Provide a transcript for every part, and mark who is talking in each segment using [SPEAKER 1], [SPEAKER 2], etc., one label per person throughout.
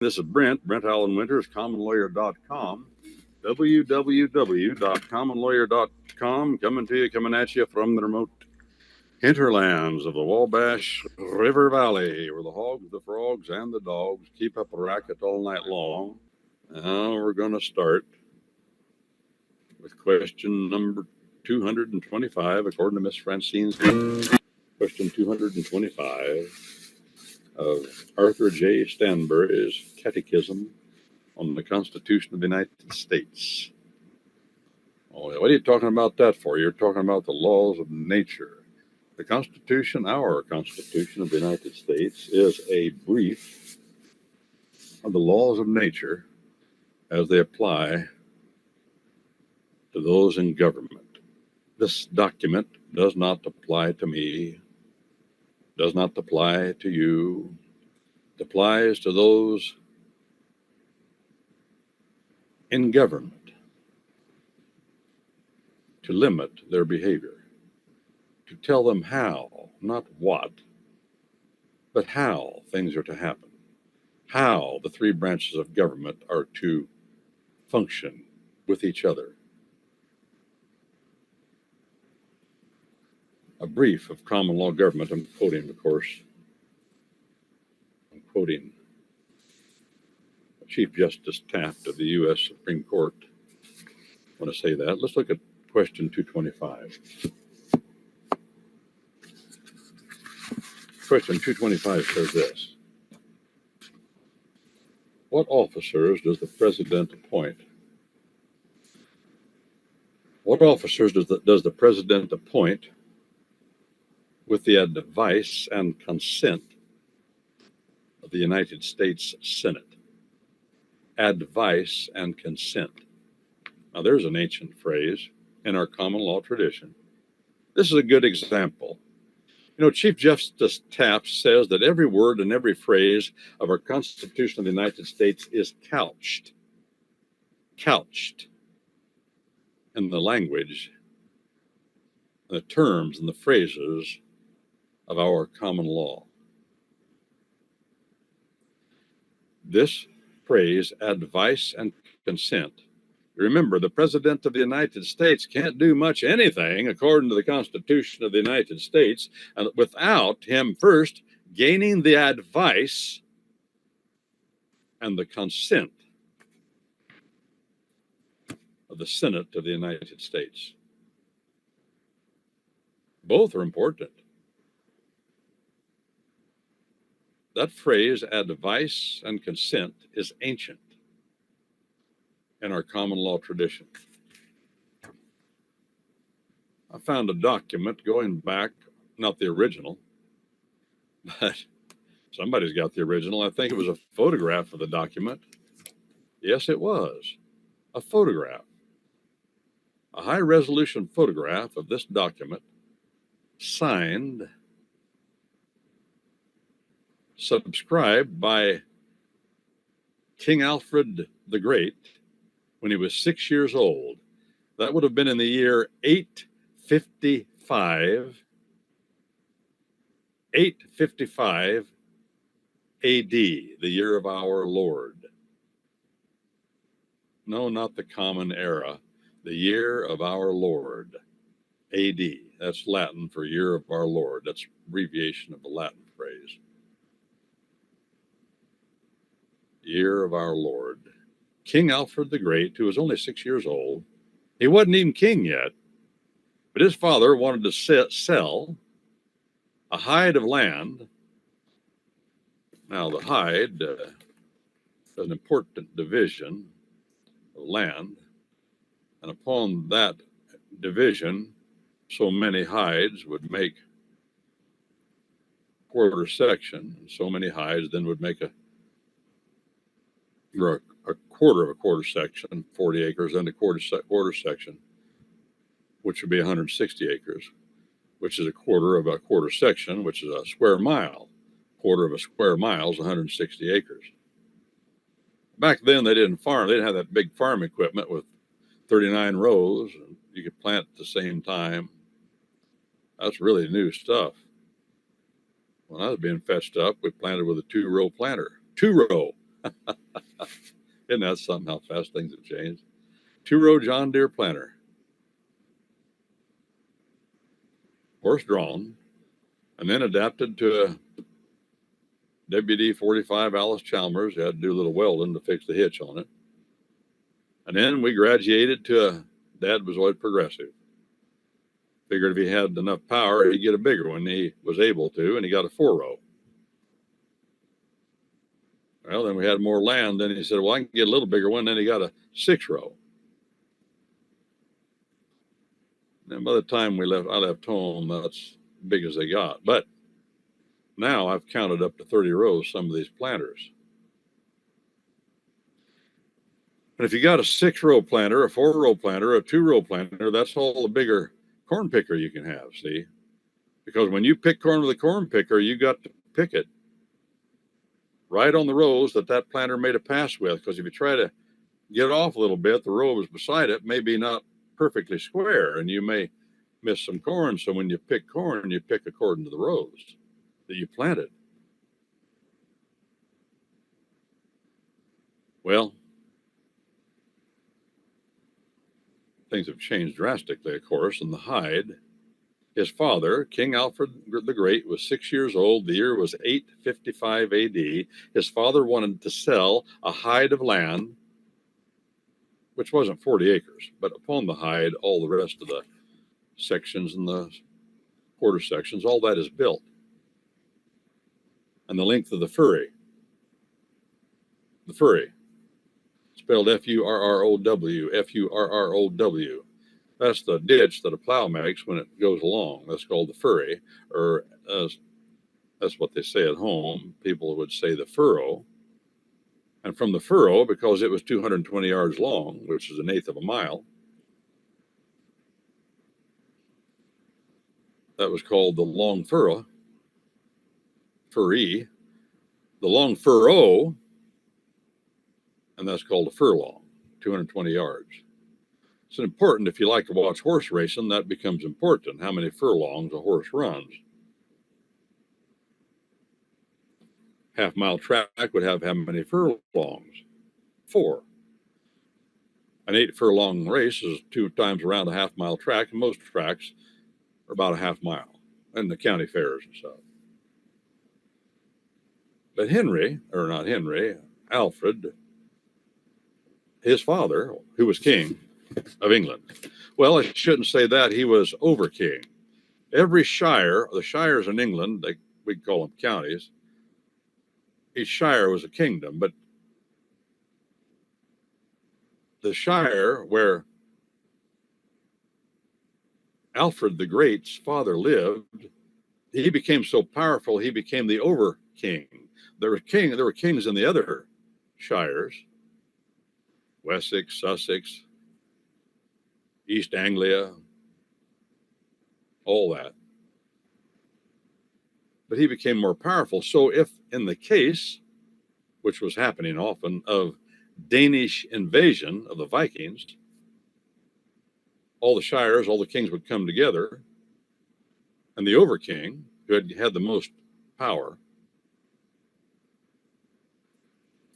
[SPEAKER 1] This is Brent Allen Winters, commonlawyer.com, www.commonlawyer.com, coming at you from the remote hinterlands of the Wabash River Valley, where the hogs, the frogs, and the dogs keep up a racket all night long. Now we're going to start with question number 225, according to Miss Francine's question 225 of Arthur J. Stansbury's Catechism on the Constitution of the United States. Oh, what are you talking about that for? You're talking about the laws of nature. The Constitution, our Constitution of the United States, is a brief of the laws of nature as they apply to those in government. This document does not apply to me, does not apply to you. It applies to those in government to limit their behavior, to tell them how, not what, but how things are to happen, how the three branches of government are to function with each other. A brief of common law government, I'm quoting, of course, Chief Justice Taft of the U.S. Supreme Court. I want to say that. Let's look at question 225. Question 225 says this: what officers does the president appoint? What officers does the president appoint with the advice and consent of the United States Senate? Advice and consent. Now, there's an ancient phrase in our common law tradition. This is a good example. You know, Chief Justice Taft says that every word and every phrase of our Constitution of the United States is couched in the language, the terms, and the phrases of our common law. This phrase, advice and consent. Remember, the President of the United States can't do much anything according to the Constitution of the United States without him first gaining the advice and the consent of the Senate of the United States. Both are important. That phrase, advice and consent, is ancient in our common law tradition. I found a document going back, not the original, but somebody's got the original. I think it was a photograph of the document. Yes, it was a photograph, a high-resolution photograph of this document, signed, subscribed by King Alfred the Great when he was 6 years old. That would have been in the year 855 AD, the year of our Lord. No, not the common era, the year of our Lord, AD. That's Latin for year of our Lord. That's abbreviation of the Latin phrase. Year of our Lord. King Alfred the Great, who was only 6 years old, he wasn't even king yet, but his father wanted to sell a hide of land. Now, the hide is an important division of land, and upon that division, so many hides would make a quarter section, and so many hides then would make a quarter of a quarter section, 40 acres, and a quarter section, which would be 160 acres, which is a quarter of a quarter section, which is a square mile. Quarter of a square mile is 160 acres. Back then, they didn't farm. They didn't have that big farm equipment with 39 rows. And you could plant at the same time. That's really new stuff. When I was being fetched up, we planted with a two-row planter. Two-row. Isn't that something how fast things have changed? 2-row John Deere planter, horse drawn, and then adapted to a WD-45 Alice Chalmers. You had to do a little welding to fix the hitch on it. And then we graduated to a Dad was always progressive. Figured if he had enough power, he'd get a bigger one. He was able to, and he got a 4-row. Well, then we had more land. Then he said, well, I can get a little bigger one. Then he got a 6-row. And by the time I left home, that's big as they got. But now I've counted up to 30 rows, some of these planters. And if you got a 6-row planter, a 4-row planter, a 2-row planter, that's all the bigger corn picker you can have, see? Because when you pick corn with a corn picker, you got to pick it right on the rows that planter made a pass with. Because if you try to get off a little bit, the row was beside it may be not perfectly square, and you may miss some corn. So when you pick corn, you pick according to the rows that you planted. Well, things have changed drastically, of course, and the hide. His father, King Alfred the Great, was 6 years old. The year was 855 AD. His father wanted to sell a hide of land, which wasn't 40 acres, but upon the hide, all the rest of the sections and the quarter sections, all that is built. And the length of the furry, spelled F-U-R-R-O-W, F-U-R-R-O-W. That's the ditch that a plow makes when it goes along. That's called the furry, or that's what they say at home. People would say the furrow. And from the furrow, because it was 220 yards long, which is 1/8 of a mile, that was called the long furrow, furry, the long furrow, and that's called a furlong, 220 yards. It's important if you like to watch horse racing, that becomes important, how many furlongs a horse runs. Half-mile track would have how many furlongs? 4. An 8-furlong race is 2 times around a half-mile track, and most tracks are about a half mile, and the county fairs and stuff. But Alfred, his father, who was king of England. Well, I shouldn't say that. He was over king. Every shire, the shires in England, we call them counties, each shire was a kingdom, but the shire where Alfred the Great's father lived, he became so powerful, he became the over king. There were kings in the other shires, Wessex, Sussex, East Anglia, all that. But he became more powerful. So if in the case, which was happening often, of Danish invasion of the Vikings, all the shires, all the kings would come together, and the over-king, who had the most power,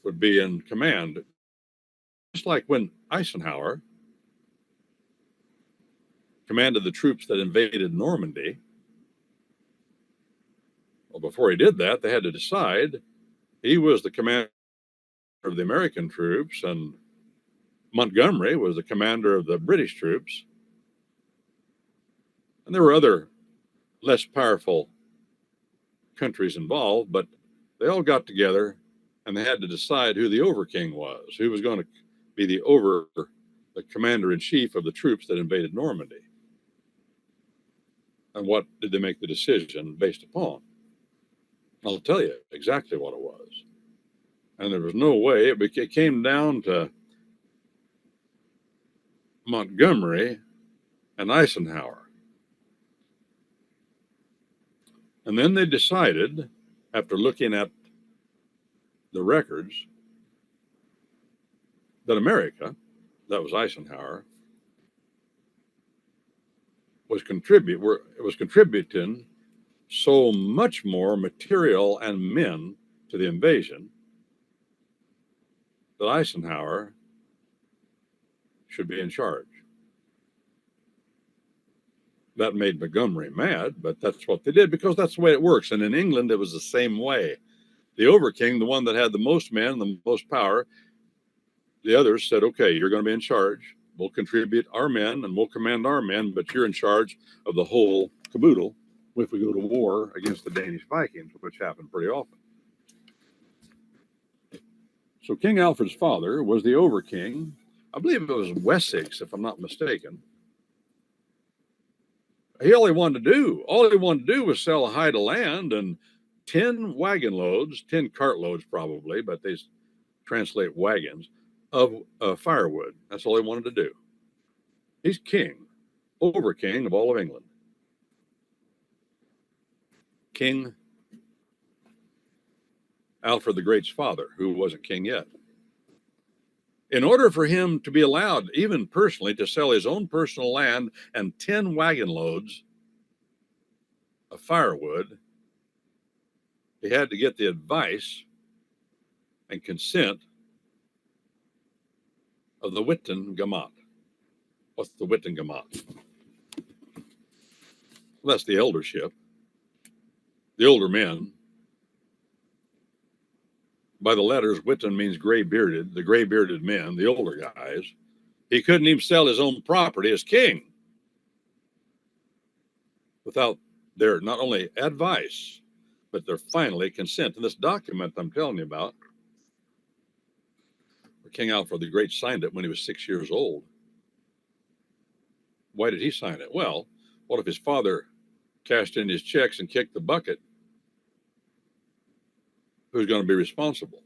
[SPEAKER 1] would be in command. Just like when Eisenhower commanded the troops that invaded Normandy. Well, before he did that, they had to decide. He was the commander of the American troops, and Montgomery was the commander of the British troops. And there were other less powerful countries involved, but they all got together and they had to decide who the over-king was, who was going to be the commander-in-chief of the troops that invaded Normandy. And what did they make the decision based upon? I'll tell you exactly what it was. And there was no way. It came down to Montgomery and Eisenhower. And then they decided, after looking at the records, that America, that was Eisenhower, was contributing so much more material and men to the invasion that Eisenhower should be in charge. That made Montgomery mad, but that's what they did because that's the way it works. And in England, it was the same way. The overking, the one that had the most men, the most power, the others said, okay, you're going to be in charge. We'll contribute our men and we'll command our men, but you're in charge of the whole caboodle if we go to war against the Danish Vikings, which happened pretty often. So King Alfred's father was the overking. I believe it was Wessex, if I'm not mistaken. All he wanted to do was sell a hide of land and 10 wagon loads, 10 cart loads probably, but they translate wagons, of firewood. That's all he wanted to do. He's king, over king of all of England. King Alfred the Great's father, who wasn't king yet. In order for him to be allowed, even personally, to sell his own personal land and 10 wagon loads of firewood, he had to get the advice and consent of the Wittengemot. What's the Wittengemot? Well, that's the eldership, the older men. By the letters, Witten means gray-bearded, the gray-bearded men, the older guys. He couldn't even sell his own property as king without their not only advice, but their finally consent. And this document I'm telling you about, King Alfred the Great signed it when he was 6 years old. Why did he sign it? Well, what if his father cashed in his checks and kicked the bucket? Who's going to be responsible?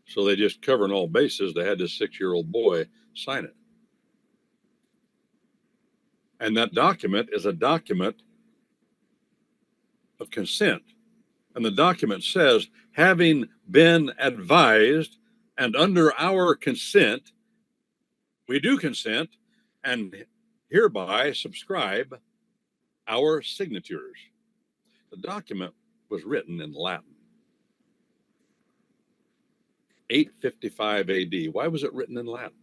[SPEAKER 1] So they just covering all bases. They had this 6-year-old boy sign it. And that document is a document of consent. And the document says, having been advised and under our consent, we do consent and hereby subscribe our signatures. The document was written in Latin. 855 AD. Why was it written in Latin?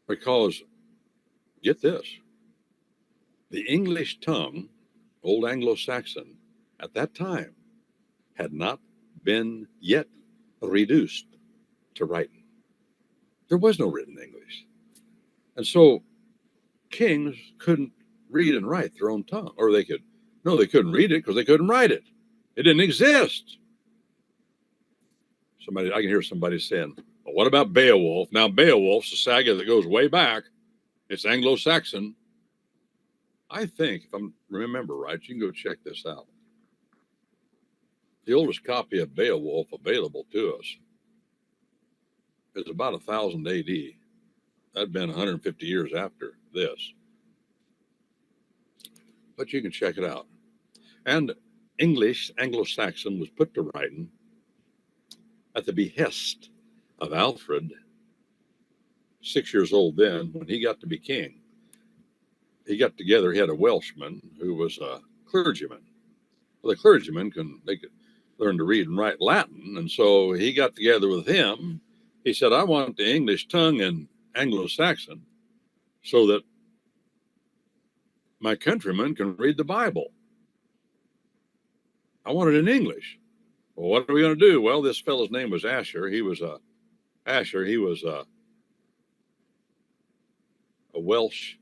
[SPEAKER 1] Because, get this, the English tongue, Old Anglo-Saxon, at that time had not been yet reduced to writing. There was no written English. And so kings couldn't read and write their own tongue, or they couldn't read it because they couldn't write it. It didn't exist. I can hear somebody saying, well, what about Beowulf? Now, Beowulf's a saga that goes way back. It's Anglo-Saxon. I think, if I remember right, you can go check this out. The oldest copy of Beowulf available to us is about 1000 AD. That'd been 150 years after this. But you can check it out. And English, Anglo-Saxon, was put to writing at the behest of Alfred, 6 years old then, when he got to be king. He got together, he had a Welshman who was a clergyman. Well, the clergyman they could learn to read and write Latin, and so he got together with him. He said, I want the English tongue in Anglo-Saxon so that my countrymen can read the Bible. I want it in English. Well, what are we going to do? Well, this fellow's name was Asher. He was a Welsh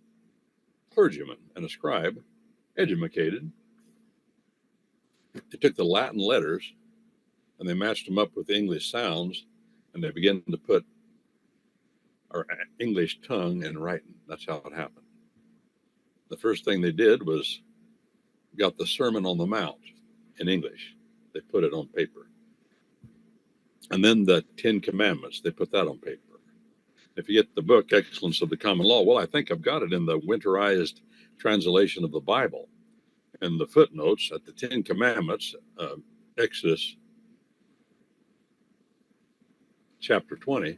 [SPEAKER 1] clergyman and a scribe, educated. They took the Latin letters and they matched them up with English sounds, and they began to put our English tongue in writing. That's how it happened. The first thing they did was got the Sermon on the Mount in English. They put it on paper. And then the 10 Commandments, they put that on paper. If you get the book, Excellence of the Common Law, well, I think I've got it in the winterized translation of the Bible. And the footnotes at the 10 Commandments, Exodus chapter 20,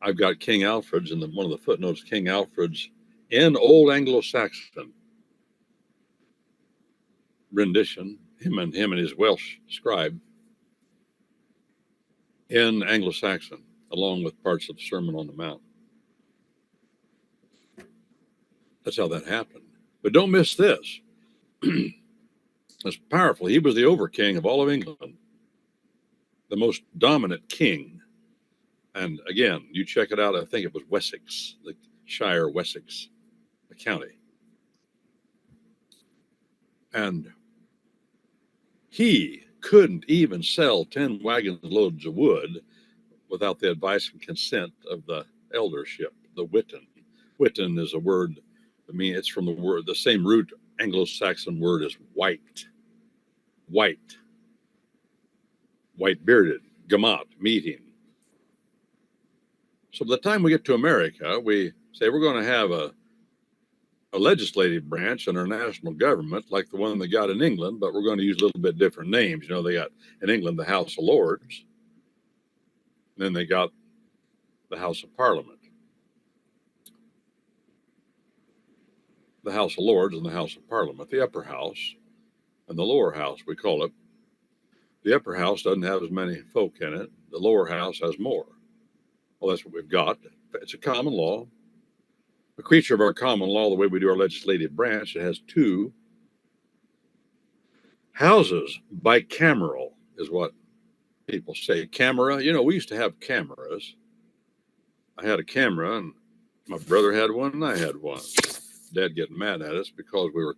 [SPEAKER 1] I've got King Alfred's, and one of the footnotes, King Alfred's in Old Anglo-Saxon rendition, him and his Welsh scribe, in Anglo-Saxon, along with parts of the Sermon on the Mount. That's how that happened. But don't miss this. That's powerful. He was the over-king of all of England, the most dominant king. And again, you check it out. I think it was Wessex, the Shire Wessex, the county. And he couldn't even sell 10 wagon loads of wood without the advice and consent of the eldership, the witan. Witan is a word, I mean, it's from the word, the same root Anglo-Saxon word as white. White. White-bearded. Gamat, meeting. So by the time we get to America, we say we're going to have a legislative branch in our national government like the one they got in England, but we're going to use a little bit different names. You know, they got in England the House of Lords, then they got the House of Parliament. The House of Lords and the House of Parliament, the upper house and the lower house, we call it. The upper house doesn't have as many folk in it. The lower house has more. Well, that's what we've got. It's a common law. A creature of our common law, the way we do our legislative branch, it has two houses. Bicameral is what people say. Camera, you know, we used to have cameras. I had a camera, and my brother had one, and I had one. Dad getting mad at us because we were,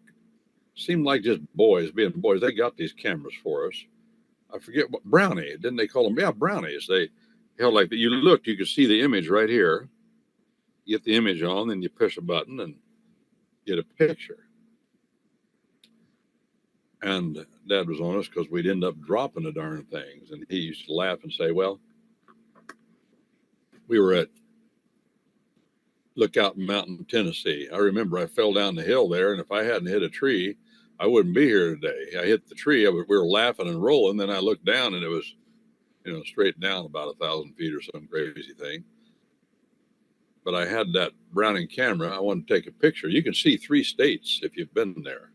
[SPEAKER 1] seemed like just boys, being boys. They got these cameras for us. I forget what, Brownie, didn't they call them? Yeah, brownies. They held like that. You looked, you could see the image right here. You get the image on, then you push a button and get a picture. And Dad was on us because we'd end up dropping the darn things. And he used to laugh and say, well, we were at Lookout Mountain, Tennessee. I remember I fell down the hill there, and if I hadn't hit a tree, I wouldn't be here today. I hit the tree. We were laughing and rolling. Then I looked down, and it was, you know, straight down about 1,000 feet or some crazy thing. But I had that Browning camera. I wanted to take a picture. You can see 3 states if you've been there.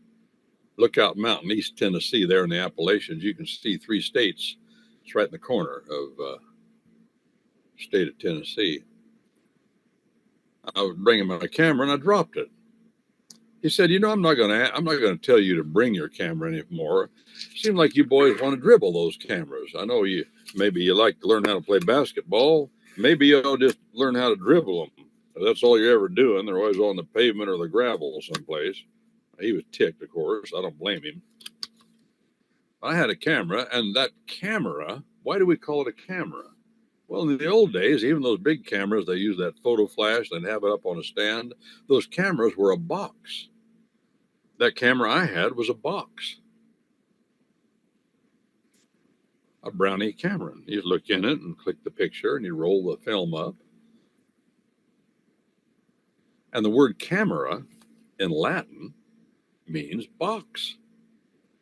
[SPEAKER 1] Lookout Mountain, East Tennessee, there in the Appalachians. You can see 3 states. It's right in the corner of state of Tennessee. I was bringing my camera, and I dropped it. He said, "You know, I'm not going to tell you to bring your camera anymore. It seems like you boys want to dribble those cameras. I know maybe you like to learn how to play basketball. Maybe you'll just learn how to dribble them. That's all you're ever doing. They're always on the pavement or the gravel someplace." He was ticked, of course. I don't blame him. I had a camera, and that camera, why do we call it a camera? Well, in the old days, even those big cameras, they use that photo flash and have it up on a stand. Those cameras were a box. That camera I had was a box. A Brownie Cameron. You look in it and click the picture, and you roll the film up. And the word camera in Latin means box.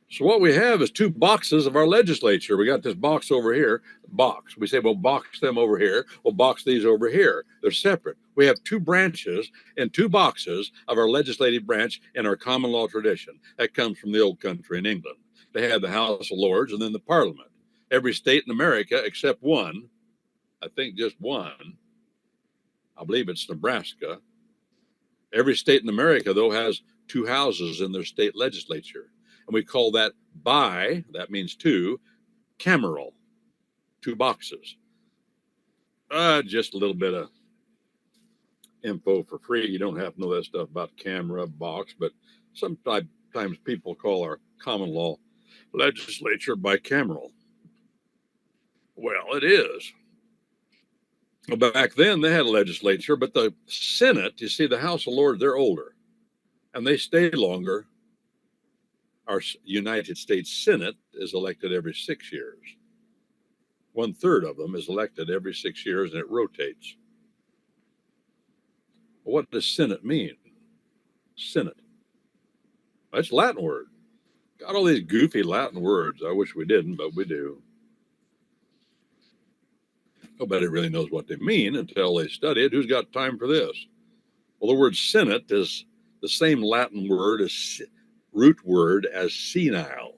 [SPEAKER 1] So what we have is 2 boxes of our legislature. We got this box over here, box. We say, well, box them over here. We'll box these over here. They're separate. We have 2 branches and 2 boxes of our legislative branch in our common law tradition. That comes from the old country in England. They had the House of Lords and then the Parliament. Every state in America except one, I think just one, I believe it's Nebraska. Every state in America, though, has 2 houses in their state legislature. And we call that that means 2, cameral, 2 boxes. Just a little bit of info for free. You don't have to know that stuff about camera, box, but sometimes people call our common law legislature bicameral. Well, it is. Back then, they had a legislature, but the Senate, you see, the House of Lords, they're older, and they stay longer. Our United States Senate is elected every 6 years. 1/3 of them is elected every 6 years, and it rotates. What does Senate mean? Senate. That's a Latin word. Got all these goofy Latin words. I wish we didn't, but we do. Nobody really knows what they mean until they study it. Who's got time for this? Well, the word Senate is the same Latin word as root word as senile.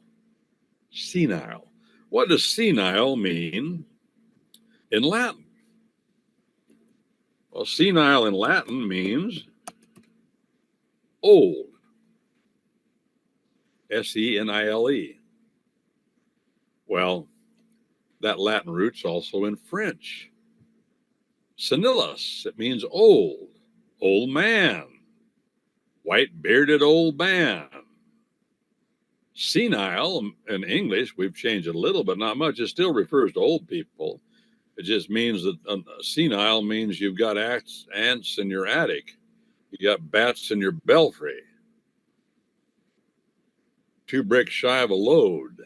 [SPEAKER 1] Senile. What does senile mean? in Latin. Well, senile in Latin means old. Senile. Well, that Latin root's also in French. Senilis, it means old man, white bearded old man. Senile in English, we've changed it a little, but not much. It still refers to old people. It just means that senile means you've got ants in your attic. You got bats in your belfry. 2 bricks shy of a load.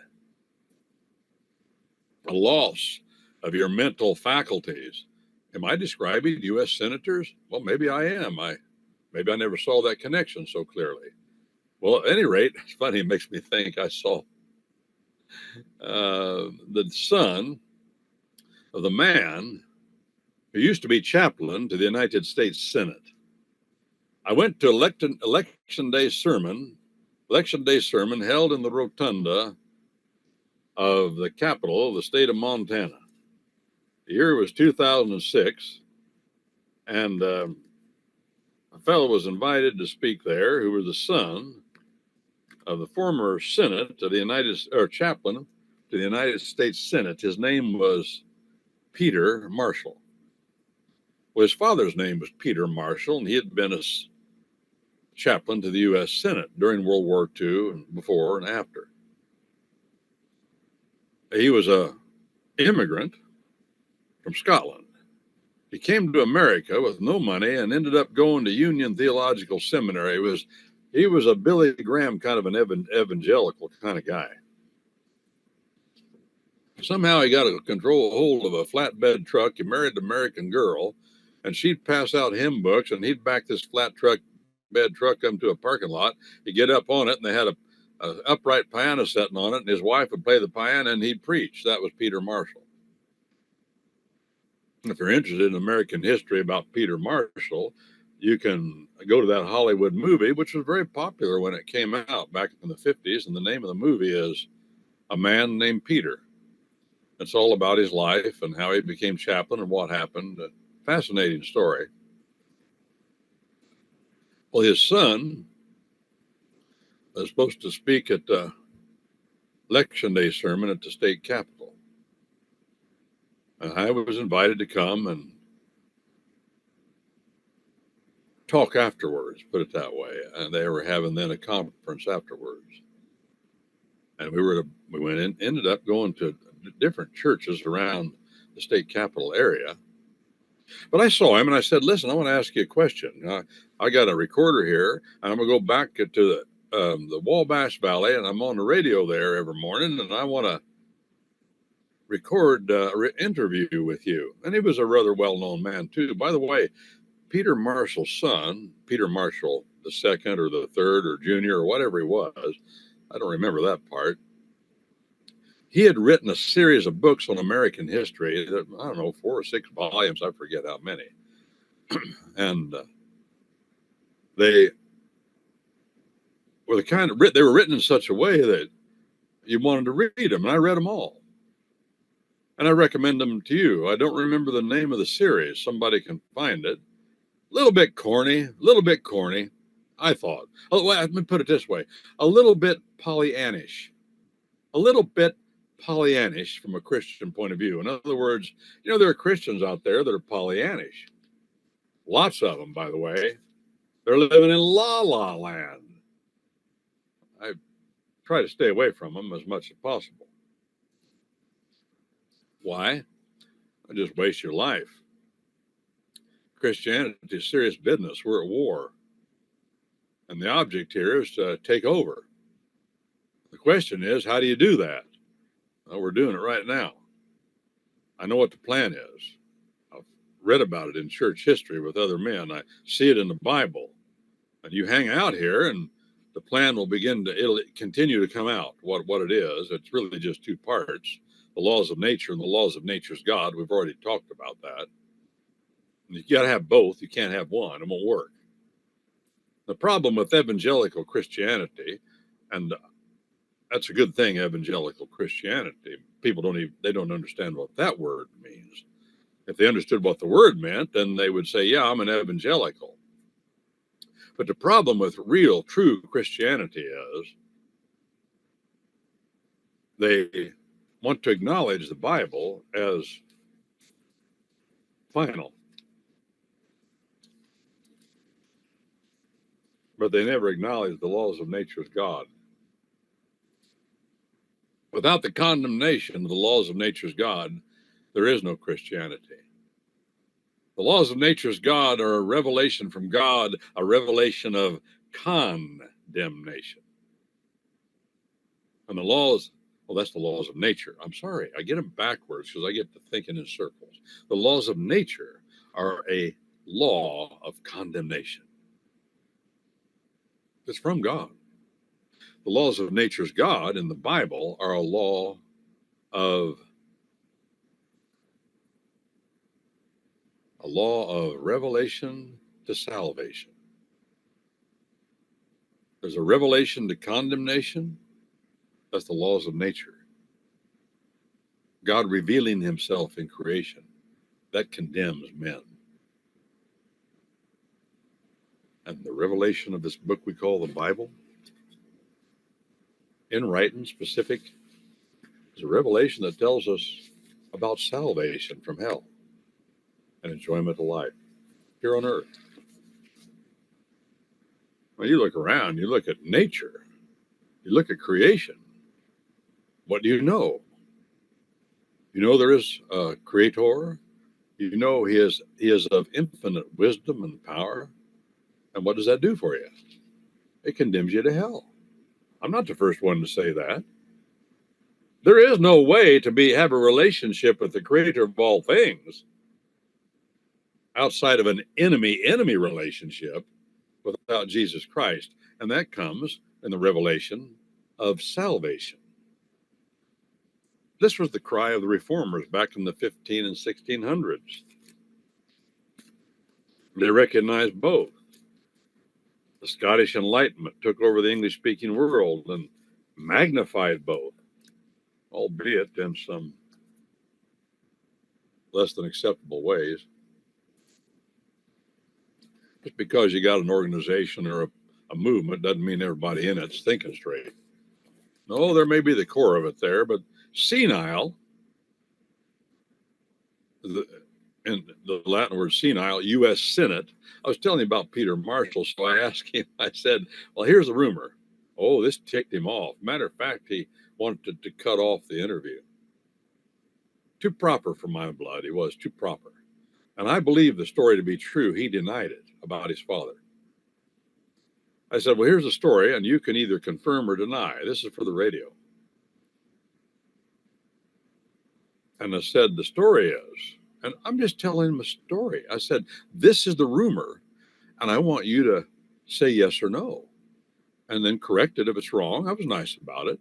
[SPEAKER 1] A loss of your mental faculties. Am I describing U.S. senators? Well, maybe I am. Maybe I never saw that connection so clearly. Well, at any rate, it's funny. It makes me think I saw the son of the man who used to be chaplain to the United States Senate. I went to election day sermon held in the rotunda of the capital of the state of Montana. The year was 2006, and a fellow was invited to speak there who was the son of the former Senate to the chaplain to the United States Senate. His name was Peter Marshall. Well, his father's name was Peter Marshall, and he had been a chaplain to the U.S. Senate during World War II and before and after. He was an immigrant from Scotland. He came to America with no money and ended up going to Union Theological Seminary. He was a Billy Graham kind of an evangelical kind of guy. Somehow he got a hold of a flatbed truck. He married an American girl, and she'd pass out hymn books, and he'd back this bed truck up to a parking lot. He'd get up on it, and they had a upright piano sitting on it, and his wife would play the piano, and he'd preach. That was Peter Marshall. If you're interested in American history about Peter Marshall, you can go to that Hollywood movie, which was very popular when it came out back in the 50s. And the name of the movie is A Man Named Peter. It's all about his life and how he became chaplain and what happened. A fascinating story. Well, his son was supposed to speak at the election day sermon at the state capitol. And I was invited to come and talk afterwards, put it that way. And they were having then a conference afterwards. And ended up going to different churches around the state capitol area. But I saw him and I said, listen, I want to ask you a question. I got a recorder here, and I'm going to go back to the Wabash Valley, and I'm on the radio there every morning, and I want to record an interview with you. And he was a rather well-known man, too. By the way, Peter Marshall's son, Peter Marshall the second or the third or junior or whatever he was, I don't remember that part. He had written a series of books on American history that, I don't know, 4 or 6 volumes, I forget how many. And they were they were written in such a way that you wanted to read them, and I read them all. And I recommend them to you. I don't remember the name of the series. Somebody can find it. A little bit corny, I thought. Oh, well, let me put it this way. A little bit Pollyannish. From a Christian point of view. In other words, there are Christians out there that are Pollyannish. Lots of them, by the way. They're living in la-la land. I try to stay away from them as much as possible. Why? I just waste your life. Christianity is serious business. We're at war. And the object here is to take over. The question is, how do you do that? Well, we're doing it right now. I know what the plan is. I've read about it in church history with other men. I see it in the Bible. And you hang out here, and the plan will it'll continue to come out, what it is. It's really just 2 parts, the laws of nature and the laws of nature's God. We've already talked about that. And you got to have both. You can't have one. It won't work. The problem with evangelical Christianity, and that's a good thing, evangelical Christianity. People don't understand what that word means. If they understood what the word meant, then they would say, yeah, I'm an evangelical. But the problem with real, true Christianity is they want to acknowledge the Bible as final, but they never acknowledge the laws of nature as God. Without the condemnation of the laws of nature's God, there is no Christianity. The laws of nature's God are a revelation from God, a revelation of condemnation. And the laws, well, that's the laws of nature. I'm sorry, I get them backwards because I get to thinking in circles. The laws of nature are a law of condemnation. It's from God. The laws of nature's God in the Bible are a law of revelation to salvation. There's a revelation to condemnation. That's the laws of nature. God revealing himself in creation. That condemns men. And the revelation of this book we call the Bible, in writing specific, is a revelation that tells us about salvation from hell and enjoyment of life here on earth. When you look around, you look at nature, you look at creation. What do you know? You know there is a creator. You know he is of infinite wisdom and power. And what does that do for you? It condemns you to hell. I'm not the first one to say that. There is no way to have a relationship with the creator of all things outside of an enemy relationship without Jesus Christ. And that comes in the revelation of salvation. This was the cry of the reformers back in the 15 and 1600s. They recognized both. The Scottish Enlightenment took over the English-speaking world and magnified both, albeit in some less than acceptable ways. Just because you got an organization or a movement doesn't mean everybody in it's thinking straight. No, there may be the core of it there, but senile, in the Latin word senile, U.S. Senate. I was telling you about Peter Marshall, so I asked him, I said, well, here's the rumor. Oh, this ticked him off. Matter of fact, he wanted to cut off the interview. Too proper for my blood. He was too proper. And I believe the story to be true. He denied it about his father. I said, well, here's the story, and you can either confirm or deny. This is for the radio. And I said, the story is, and I'm just telling him a story. I said, this is the rumor, and I want you to say yes or no, and then correct it if it's wrong. I was nice about it.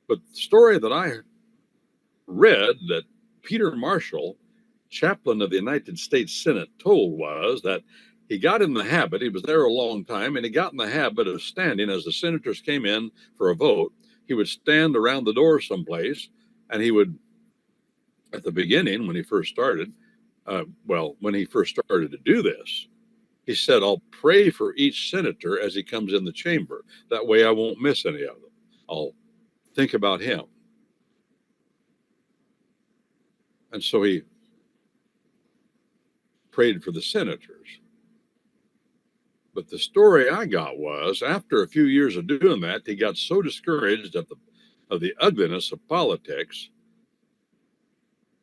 [SPEAKER 1] But the story that I read that Peter Marshall, chaplain of the United States Senate, told was that he got in the habit, he was there a long time, and he got in the habit of standing as the senators came in for a vote. He would stand around the door someplace, and he would, at the beginning, when he first started, to do this, he said, I'll pray for each senator as he comes in the chamber. That way I won't miss any of them. I'll think about him. And so he prayed for the senators. But the story I got was, after a few years of doing that, he got so discouraged of the ugliness of politics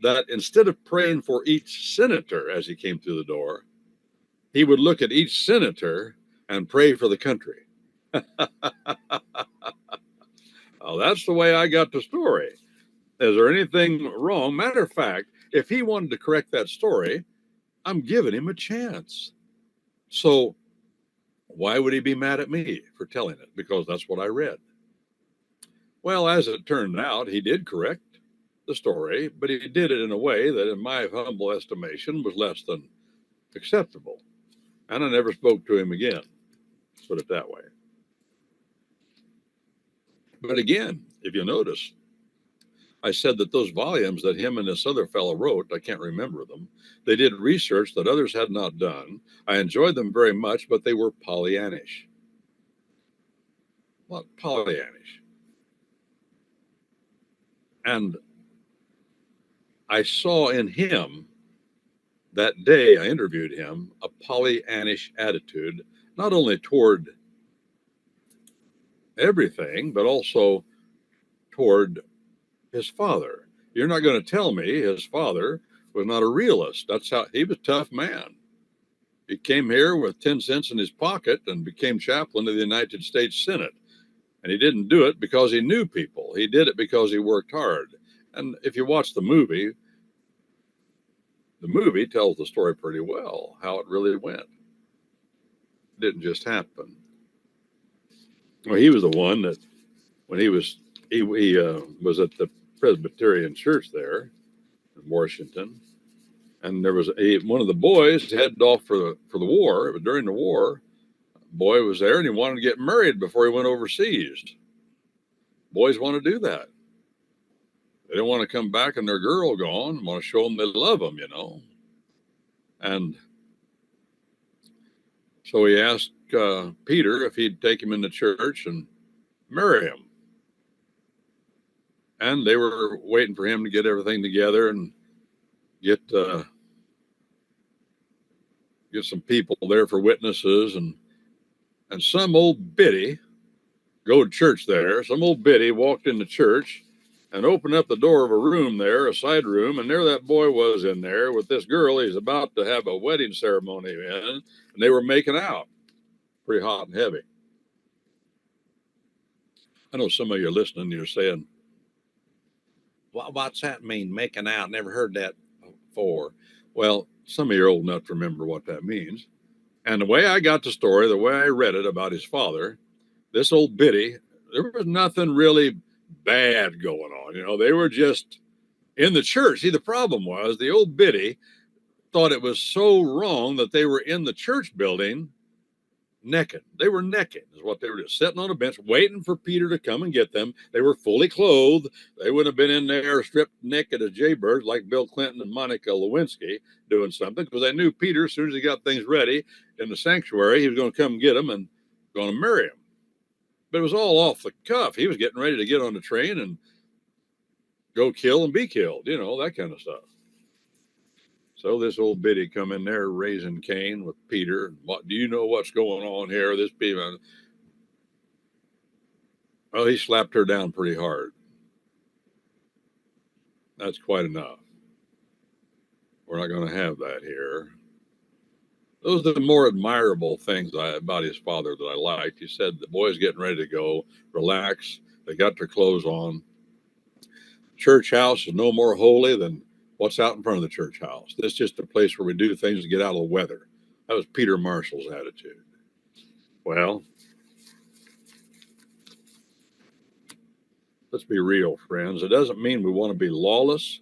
[SPEAKER 1] that instead of praying for each senator as he came through the door, he would look at each senator and pray for the country. Well, that's the way I got the story. Is there anything wrong? Matter of fact, if he wanted to correct that story, I'm giving him a chance. So why would he be mad at me for telling it? Because that's what I read. Well, as it turned out, he did correct the story, but he did it in a way that, in my humble estimation, was less than acceptable. And I never spoke to him again, put it that way. But again, if you notice, I said that those volumes that him and this other fellow wrote, I can't remember them, they did research that others had not done. I enjoyed them very much, but they were Pollyannish. What? Pollyannish. And I saw in him that day I interviewed him a Pollyannish attitude, not only toward everything, but also toward his father. You're not going to tell me his father was not a realist. That's how he was a tough man. He came here with 10 cents in his pocket and became chaplain of the United States Senate. And he didn't do it because he knew people. He did it because he worked hard. And if you watch the movie tells the story pretty well, how it really went. It didn't just happen. Well, he was the one that when he was at the Presbyterian church there in Washington, and there was one of the boys headed off for the war. It was during the war. A boy was there, and he wanted to get married before he went overseas. Boys want to do that. They don't want to come back and their girl gone. Want to show them they love them, And so he asked Peter if he'd take him into church and marry him. And they were waiting for him to get everything together and get some people there for witnesses, and some old biddy go to church there. Some old biddy walked into church and opened up the door of a room there, a side room, and there that boy was in there with this girl he's about to have a wedding ceremony in, and they were making out. Pretty hot and heavy. I know some of you are listening, you're saying, what's that mean, making out? Never heard that before. Well, some of you are old enough to remember what that means. And the way I got the story, the way I read it about his father, this old biddy, there was nothing really bad going on. They were just in the church. See, the problem was the old biddy thought it was so wrong that they were in the church building naked. They were naked, is what they were just sitting on a bench waiting for Peter to come and get them. They were fully clothed. They wouldn't have been in there stripped naked as jaybirds like Bill Clinton and Monica Lewinsky doing something, because they knew Peter, as soon as he got things ready in the sanctuary, he was going to come get them and going to marry him. But it was all off the cuff. He was getting ready to get on the train and go kill and be killed, that kind of stuff. So this old biddy come in there raising Cain with Peter. What do you know what's going on here? This people. Well, he slapped her down pretty hard. That's quite enough. We're not going to have that here. Those are the more admirable things about his father that I liked. He said the boy's getting ready to go. Relax. They got their clothes on. Church house is no more holy than what's out in front of the church house. This is just a place where we do things to get out of the weather. That was Peter Marshall's attitude. Well, let's be real, friends. It doesn't mean we want to be lawless,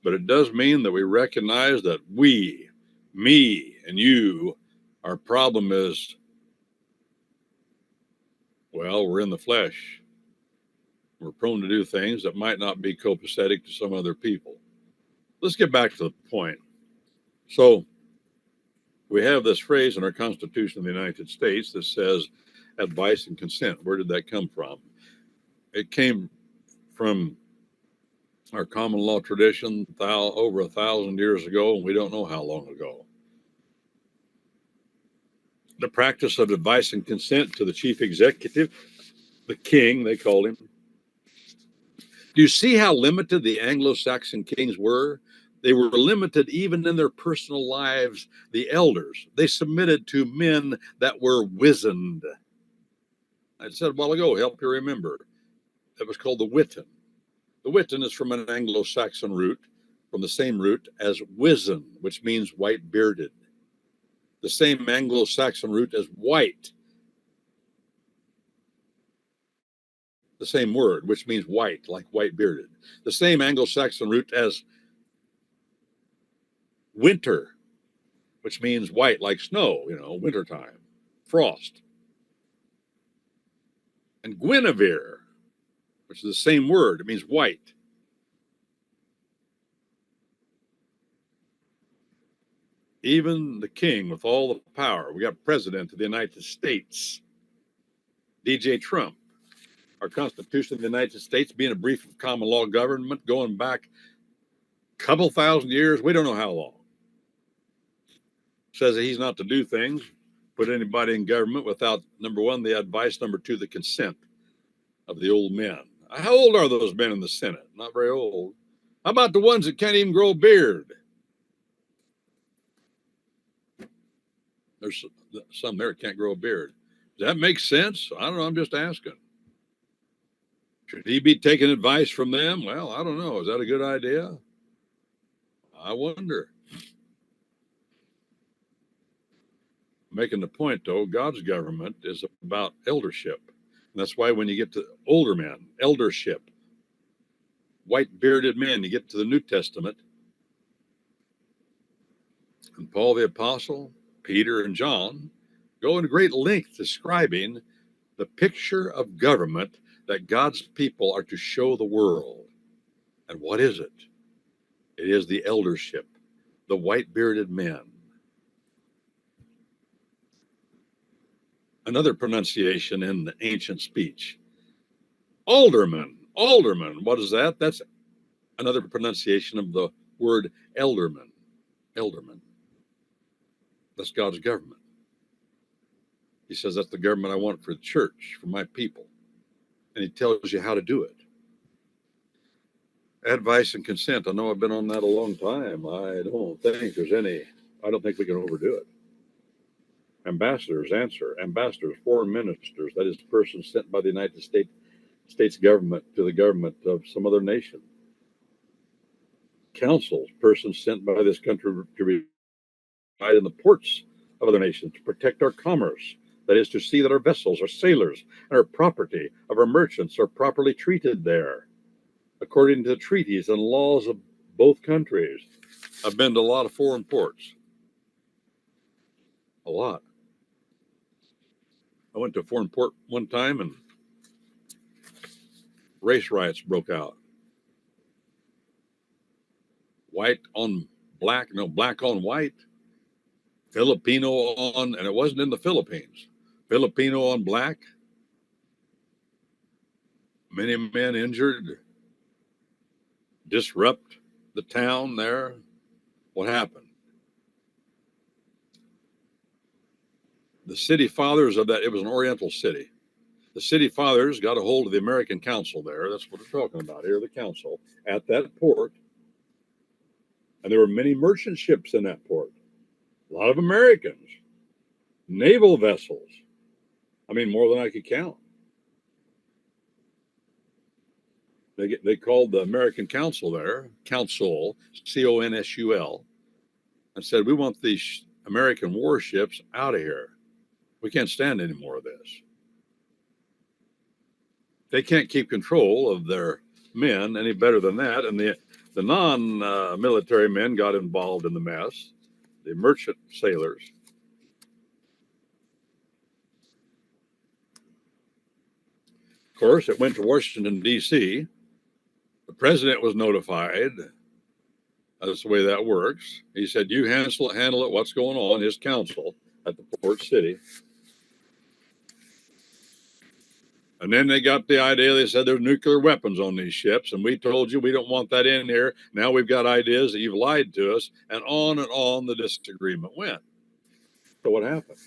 [SPEAKER 1] but it does mean that we recognize that we, me and you, our problem is, well, we're in the flesh. We're prone to do things that might not be copacetic to some other people. Let's get back to the point. So we have this phrase in our Constitution of the United States that says advice and consent. Where did that come from? It came from our common law tradition over 1,000 years ago, and we don't know how long ago. The practice of advice and consent to the chief executive, the king, they called him. Do you see how limited the Anglo-Saxon kings were? They were limited even in their personal lives. The elders, they submitted to men that were wizened. I said a while ago, help you remember, that was called the witan. The witan is from an Anglo-Saxon root, from the same root as wizen, which means white-bearded. The same Anglo-Saxon root as white. The same word, which means white, like white-bearded. The same Anglo-Saxon root as winter, which means white, like snow, wintertime, frost. And Guinevere, which is the same word, it means white. even the king with all the power. We got President of the United States, DJ Trump. Our Constitution of the United States being a brief of common law government going back a couple thousand years, we don't know how long. Says that he's not to do things, put anybody in government without, number one, the advice, number two, the consent of the old men. How old are those men in the Senate? Not very old. How about the ones that can't even grow a beard? There's some there that can't grow a beard. Does that make sense? I don't know. I'm just asking. Should he be taking advice from them? Well, I don't know. Is that a good idea? I wonder. Making the point, though, God's government is about eldership. And that's why when you get to older men, eldership, white bearded men, you get to the New Testament, and Paul the Apostle, Peter, and John go into great length describing the picture of government that God's people are to show the world. And what is it? It is the eldership, the white bearded men. Another pronunciation in the ancient speech. Alderman, alderman. What is that? That's another pronunciation of the word elderman. Elderman. That's God's government. He says that's the government I want for the church, for my people. And he tells you how to do it. Advice and consent. I know I've been on that a long time. I don't think we can overdo it. Ambassadors, answer. Ambassadors, foreign ministers, that is, persons sent by the United States government to the government of some other nation. Consuls, persons sent by this country to reside in the ports of other nations to protect our commerce, that is, to see that our vessels, our sailors, and our property of our merchants are properly treated there, according to the treaties and laws of both countries. I've been to a lot of foreign ports. A lot. I went to a foreign port one time and race riots broke out. White on black, no, black on white, Filipino on, and it wasn't in the Philippines, Filipino on black, many men injured, disrupt the town there. What happened? The city fathers of that, it was an Oriental city. The city fathers got a hold of the American Council there. That's what we're talking about here, the council, at that port. And there were many merchant ships in that port. A lot of Americans, naval vessels. I mean, more than I could count. They called the American Council there, Council, C-O-N-S-U-L, and said, we want these American warships out of here. We can't stand any more of this. They can't keep control of their men any better than that. And the non-military men got involved in the mess, the merchant sailors. Of course, it went to Washington, D.C. The president was notified. That's the way that works. He said, you handle it, what's going on, his council at the port city. And then they got the idea, they said there's nuclear weapons on these ships, and we told you we don't want that in here. Now we've got ideas that you've lied to us, and on the disagreement went. So what happened?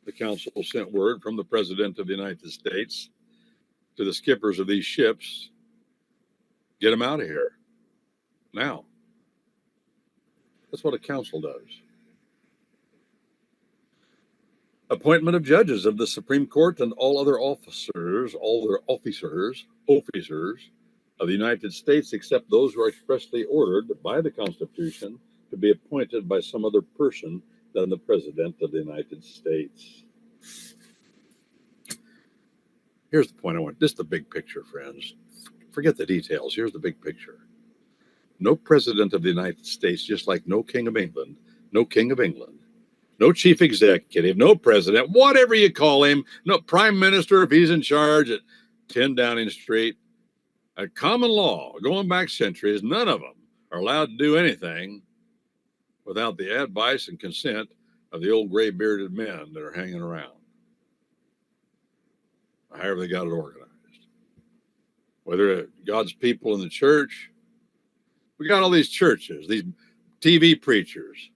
[SPEAKER 1] The council sent word from the President of the United States to the skippers of these ships, get them out of here now. That's what a council does. Appointment of judges of the Supreme Court and all other officers of the United States, except those who are expressly ordered by the Constitution to be appointed by some other person than the President of the United States. Here's the point I want. This is the big picture, friends. Forget the details. Here's the big picture. No President of the United States, just like no King of England, no King of England, no chief executive, no president, whatever you call him, no prime minister if he's in charge at 10 Downing Street. A common law going back centuries, none of them are allowed to do anything without the advice and consent of the old gray-bearded men that are hanging around, however they got it organized. Whether God's people in the church, we got all these churches, these TV preachers.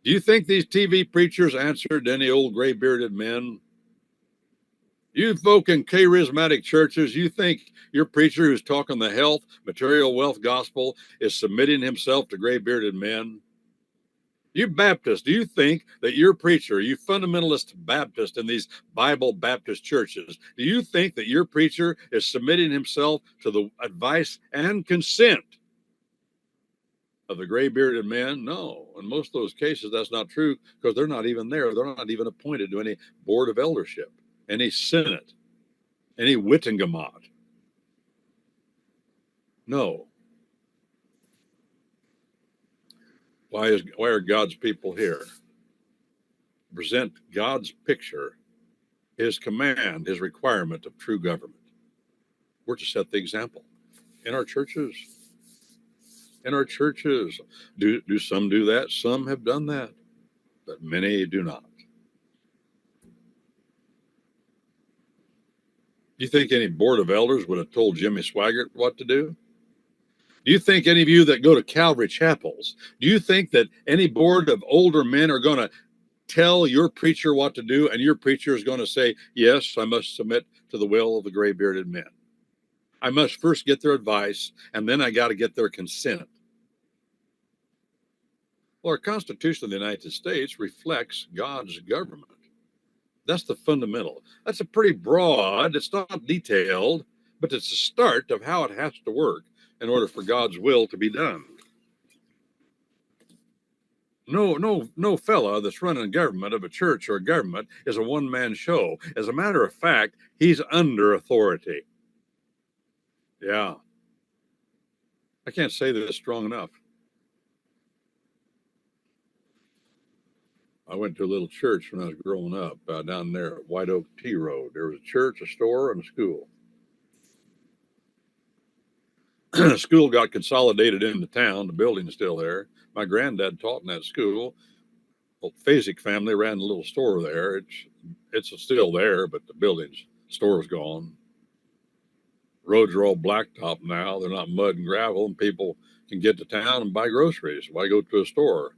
[SPEAKER 1] Do you think these TV preachers answered to any old gray-bearded men? You folk in charismatic churches, you think your preacher who's talking the health, material wealth gospel is submitting himself to gray-bearded men? You Baptists, do you think that your preacher, you fundamentalist Baptist in these Bible Baptist churches, do you think that your preacher is submitting himself to the advice and consent of the gray-bearded men? No. In most of those cases, that's not true because they're not even there. They're not even appointed to any board of eldership, any synod, any Wittengemat. No. Why are God's people here? Present God's picture, his command, his requirement of true government. We're to set the example in our churches. In our churches. Do some do that? Some have done that, but many do not. Do you think any board of elders would have told Jimmy Swaggart what to do? Do you think any of you that go to Calvary chapels, do you think that any board of older men are going to tell your preacher what to do and your preacher is going to say, yes, I must submit to the will of the gray-bearded men? I must first get their advice and then I got to get their consent. Well, our Constitution of the United States reflects God's government. That's the fundamental. That's a pretty broad, it's not detailed, but it's the start of how it has to work in order for God's will to be done. No fella that's running a government of a church or a government is a one-man show. As a matter of fact, he's under authority. Yeah. I can't say this strong enough. I went to a little church when I was growing up down there at White Oak T Road. There was a church, a store, and a school. The school got consolidated into town. The building's still there. My granddad taught in that school. Well, Fasick family ran a little store there. It's still there, but the store's gone. Roads are all blacktop now. They're not mud and gravel, and people can get to town and buy groceries. Why go to a store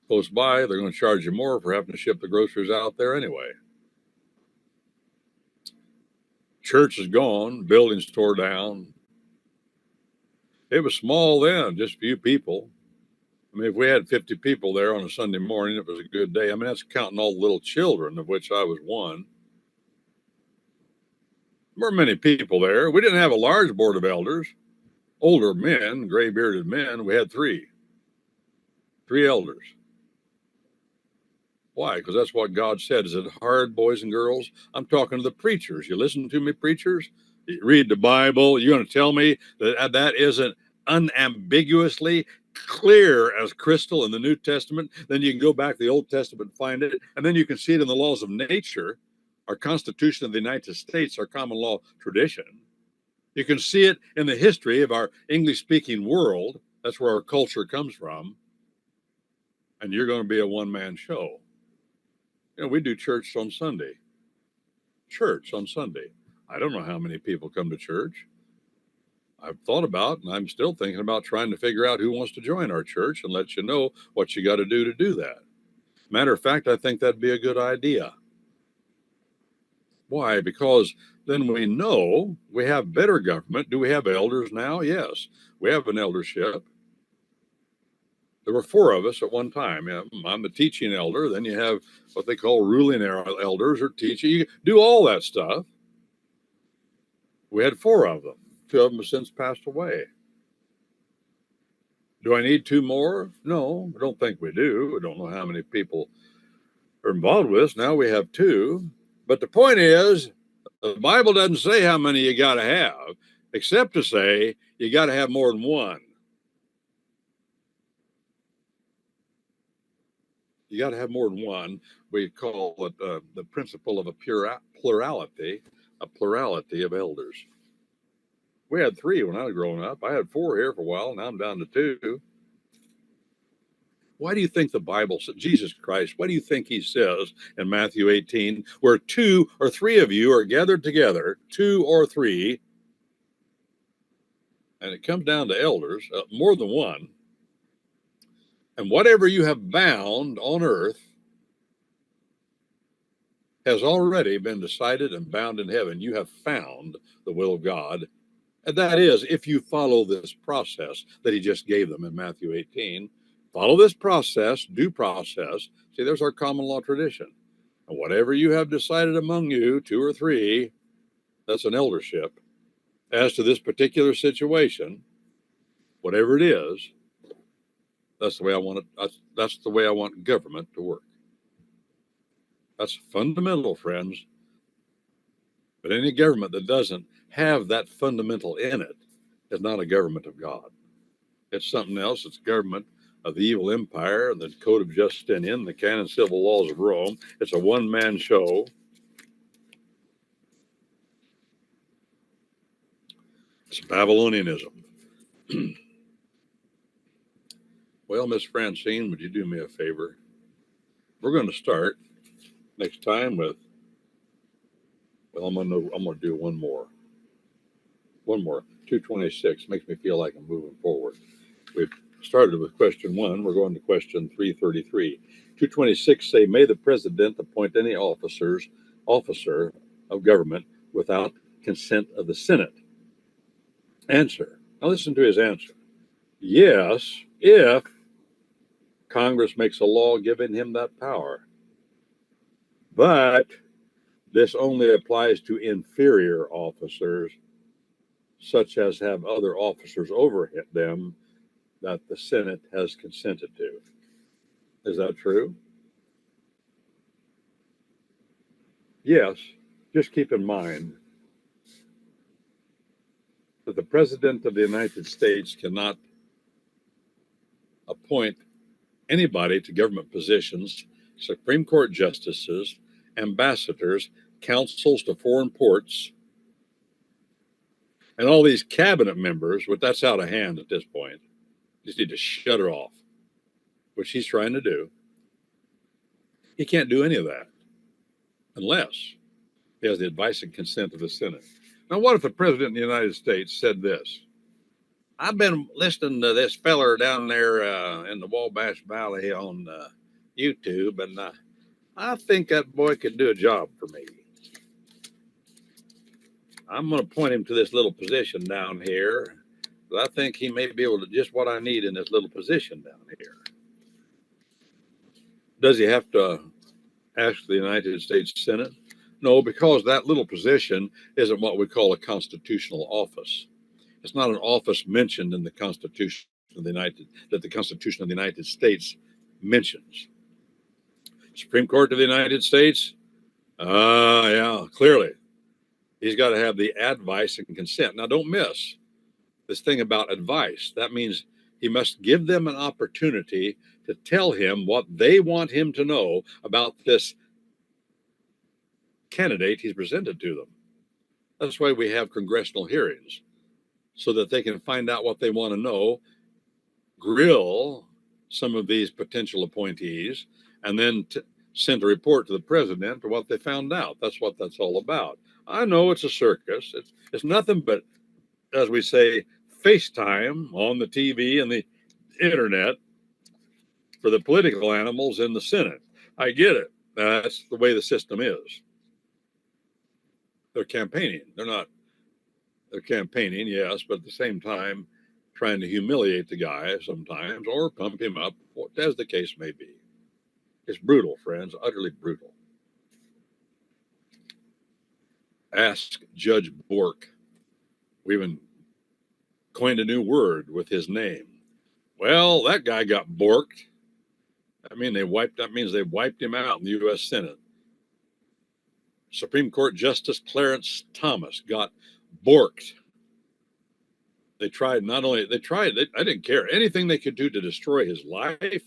[SPEAKER 1] close by? They're going to charge you more for having to ship the groceries out there anyway. Church is gone. Buildings tore down. It was small then, just a few people. I mean, if we had 50 people there on a Sunday morning, it was a good day. I mean, that's counting all the little children, of which I was one. There weren't many people there. We didn't have a large board of elders. Older men, gray-bearded men, we had three elders. Why? Because that's what God said. Is it hard, boys and girls? I'm talking to the preachers. You listen to me, preachers? You read the Bible. You're going to tell me that isn't unambiguously clear as crystal in the New Testament? Then you can go back to the Old Testament and find it. And then you can see it in the laws of nature, our Constitution of the United States, our common law tradition. You can see it in the history of our English-speaking world. That's where our culture comes from. And you're going to be a one-man show. You know, we do church on Sunday. Church on Sunday. I don't know how many people come to church. I've thought about, and I'm still thinking about trying to figure out who wants to join our church and let you know what you got to do that. Matter of fact, I think that'd be a good idea. Why? Because then we know we have better government. Do we have elders now? Yes, we have an eldership. There were 4 of us at one time. I'm the teaching elder. Then you have what they call ruling elders or teaching. You do all that stuff. We had 4 of them. 2 of them have since passed away. Do I need 2 more? No, I don't think we do. We don't know how many people are involved with us. Now we have 2. But the point is, the Bible doesn't say how many you got to have, except to say you got to have more than one. You got to have more than one. We call it the principle of a plurality of elders. We had 3 when I was growing up. I had 4 here for a while. Now I'm down to 2. Why do you think the Bible says, Jesus Christ, what do you think he says in Matthew 18, where 2 or 3 of you are gathered together, 2 or 3, and it comes down to elders, more than one, and whatever you have bound on earth has already been decided and bound in heaven. You have found the will of God. And that is, if you follow this process that he just gave them in Matthew 18, follow this process, due process. See, there's our common law tradition. And whatever you have decided among you, 2 or 3, that's an eldership. As to this particular situation, whatever it is, that's the way I want it. That's the way I want government to work. That's fundamental, friends. But any government that doesn't have that fundamental in it is not a government of God. It's something else. It's government of the evil empire, the Code of Justinian, the canon civil laws of Rome. It's a one-man show. It's Babylonianism. Well, Miss Francine, would you do me a favor? We're going to start next time with, well, I'm going to do one more. 226 makes me feel like I'm moving forward. We've started with question 1. We're going to question 333. 226 say, may the president appoint any officer of government without consent of the Senate? Answer. Now listen to his answer. Yes, if Congress makes a law giving him that power. But this only applies to inferior officers, such as have other officers over them that the Senate has consented to. Is that true? Yes. Just keep in mind that the President of the United States cannot appoint anybody to government positions, Supreme Court justices, ambassadors, consuls to foreign ports, and all these cabinet members, but that's out of hand at this point. You just need to shut her off, which he's trying to do. He can't do any of that unless he has the advice and consent of the Senate. Now, what if the President of the United States said this? I've been listening to this feller down there in the Wabash Valley on YouTube, and I think that boy could do a job for me. I'm going to point him to this little position down here. I think he may be able to just what I need in this little position down here. Does he have to ask the United States Senate? No, because that little position isn't what we call a constitutional office. It's not an office mentioned in the Constitution of the Constitution of the United States mentions. Supreme Court of the United States? Yeah, clearly. He's got to have the advice and consent. Now, don't miss this thing about advice. That means he must give them an opportunity to tell him what they want him to know about this candidate he's presented to them. That's why we have congressional hearings, so that they can find out what they want to know, grill some of these potential appointees, and then send a report to the president for what they found out. That's what that's all about. I know it's a circus. It's nothing but, as we say, FaceTime on the TV and the internet for the political animals in the Senate. I get it. That's the way the system is. They're campaigning. They're campaigning, yes, but at the same time, trying to humiliate the guy sometimes or pump him up, as the case may be. It's brutal, friends, utterly brutal. Ask Judge Bork. We even coined a new word with his name. Well, that guy got borked. That means they wiped him out in the U.S. Senate. Supreme Court Justice Clarence Thomas got borked. I didn't care. Anything they could do to destroy his life,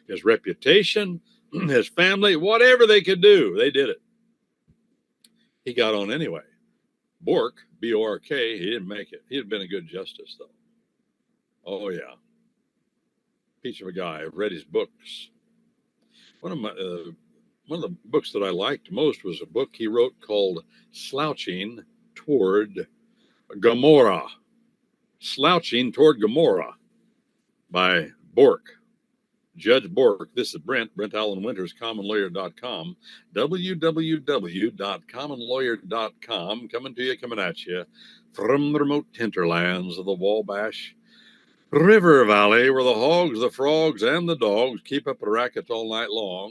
[SPEAKER 1] his reputation, his family, whatever they could do, they did it. He got on anyway. Bork, B-O-R-K, he didn't make it. He had been a good justice, though. Oh, yeah. Peach of a guy. I've read his books. One of the books that I liked most was a book he wrote called Slouching Toward Gomorrah. Slouching Toward Gomorrah by Bork. Judge Bork. This is Brent Allen Winters, commonlawyer.com, www.commonlawyer.com, coming at you from the remote hinterlands of the Wabash River Valley, where the hogs, the frogs, and the dogs keep up a racket all night long.